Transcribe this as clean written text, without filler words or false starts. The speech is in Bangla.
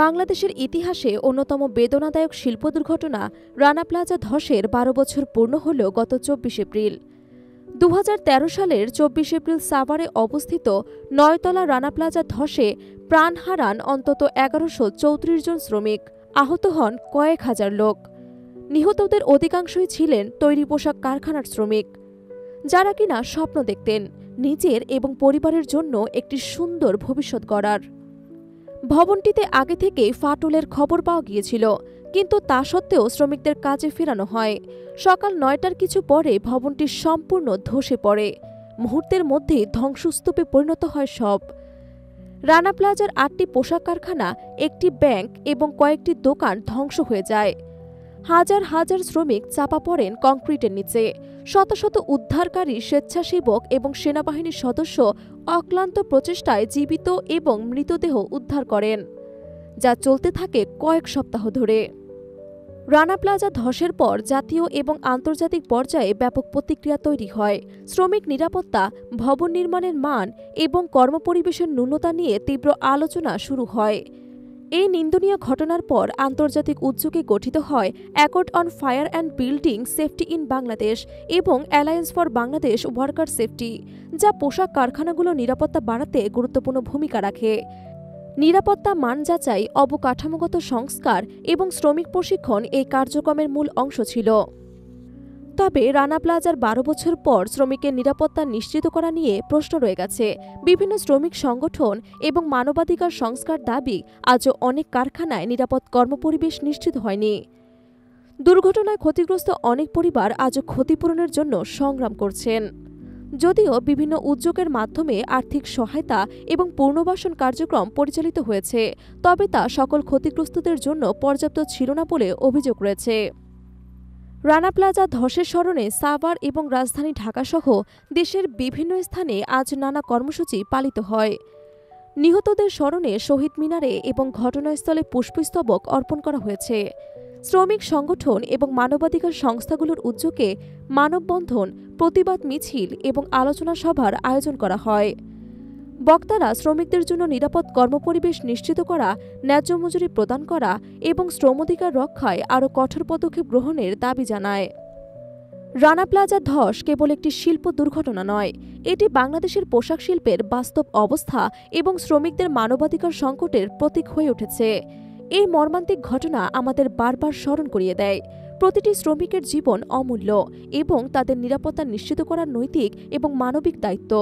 বাংলাদেশের ইতিহাসে অন্যতম বেদনাদায়ক শিল্প দুর্ঘটনা রানা প্লাজা ধসের ১২ বছর পূর্ণ হল গত ২৪ এপ্রিল। ২০১৩ সালের ২৪ এপ্রিল সাভারে অবস্থিত ৯ তলা রানা প্লাজা ধসে প্রাণ হারান অন্তত ১১৩৪ জন শ্রমিক, আহত হন কয়েক হাজার লোক। নিহতদের অধিকাংশই ছিলেন তৈরি পোশাক কারখানার শ্রমিক, যারা কিনা স্বপ্ন দেখতেন নিজের এবং পরিবারের জন্য একটি সুন্দর ভবিষ্যৎ গড়ার। ভবনটিতে আগে থেকেই ফাটলের খবর পাওয়া গিয়েছিল, কিন্তু তা সত্ত্বেও শ্রমিকদের কাজে ফেরানো হয়। সকাল ৯টার কিছু পরে ভবনটি সম্পূর্ণ ধসে পড়ে। মুহূর্তের মধ্যে ধ্বংসস্তূপে পরিণত হয় সব। রানা প্লাজার ৮টি পোশাক কারখানা, একটি ব্যাংক এবং কয়েকটি দোকান ধ্বংস হয়ে যায়। হাজার হাজার শ্রমিক চাপা পড়েন কংক্রিটের নিচে। শত শত উদ্ধারকারী, স্বেচ্ছাসেবক এবং সেনাবাহিনীর সদস্য অক্লান্ত প্রচেষ্টায় জীবিত এবং মৃতদেহ উদ্ধার করেন, যা চলতে থাকে কয়েক সপ্তাহ ধরে। রানা প্লাজা ধসের পর জাতীয় এবং আন্তর্জাতিক পর্যায়ে ব্যাপক প্রতিক্রিয়া তৈরি হয়। শ্রমিক নিরাপত্তা, ভবন নির্মাণের মান এবং কর্মপরিবেশের ন্যূনতা নিয়ে তীব্র আলোচনা শুরু হয়। এই নিন্দনীয় ঘটনার পর আন্তর্জাতিক উদ্যোগে গঠিত হয় accord on fire and building safety in Bangladesh এবং alliance for Bangladesh worker safety, যা পোশাক কারখানাগুলোর নিরাপত্তা বাড়াতে গুরুত্বপূর্ণ ভূমিকা রাখে। নিরাপত্তা মান যাচাই, অবকাঠামোগত সংস্কার এবং শ্রমিক প্রশিক্ষণ এই কার্যক্রমের মূল অংশ ছিল। তবে রানা প্লাজার ১২ বছর পর শ্রমিকের নিরাপত্তা নিশ্চিত করা নিয়ে প্রশ্ন রয়ে গেছে। বিভিন্ন শ্রমিক সংগঠন এবং মানবাধিকার সংস্কার দাবি, আজও অনেক কারখানায় নিরাপদ কর্মপরিবেশ নিশ্চিত হয়নি। দুর্ঘটনায় ক্ষতিগ্রস্ত অনেক পরিবার আজও ক্ষতিপূরণের জন্য সংগ্রাম করছেন। যদিও বিভিন্ন উদ্যোগের মাধ্যমে আর্থিক সহায়তা এবং পুনর্বাসন কার্যক্রম পরিচালিত হয়েছে, তবে তা সকল ক্ষতিগ্রস্তদের জন্য পর্যাপ্ত ছিল না বলে অভিযোগ রয়েছে। রানা প্লাজা ধসের স্মরণে সাভার এবং রাজধানী ঢাকাসহ দেশের বিভিন্ন স্থানে আজ নানা কর্মসূচি পালিত হয়। নিহতদের স্মরণে শহীদ মিনারে এবং ঘটনাস্থলে পুষ্পস্তবক অর্পণ করা হয়েছে। শ্রমিক সংগঠন এবং মানবাধিকার সংস্থাগুলোর উদ্যোগে মানববন্ধন, প্রতিবাদ মিছিল এবং আলোচনা সভার আয়োজন করা হয়। বক্তারা শ্রমিকদের জন্য নিরাপদ কর্মপরিবেশ নিশ্চিত করা, ন্যায্য মজুরি প্রদান করা এবং শ্রমাধিকার রক্ষায় আরও কঠোর পদক্ষেপ গ্রহণের দাবি জানায়। রানা প্লাজা ধস কেবল একটি শিল্প দুর্ঘটনা নয়, এটি বাংলাদেশের পোশাক শিল্পের বাস্তব অবস্থা এবং শ্রমিকদের মানবাধিকার সংকটের প্রতীক হয়ে উঠেছে। এই মর্মান্তিক ঘটনা আমাদের বারবার স্মরণ করিয়ে দেয়, প্রতিটি শ্রমিকের জীবন অমূল্য এবং তাদের নিরাপত্তা নিশ্চিত করার নৈতিক এবং মানবিক দায়িত্ব।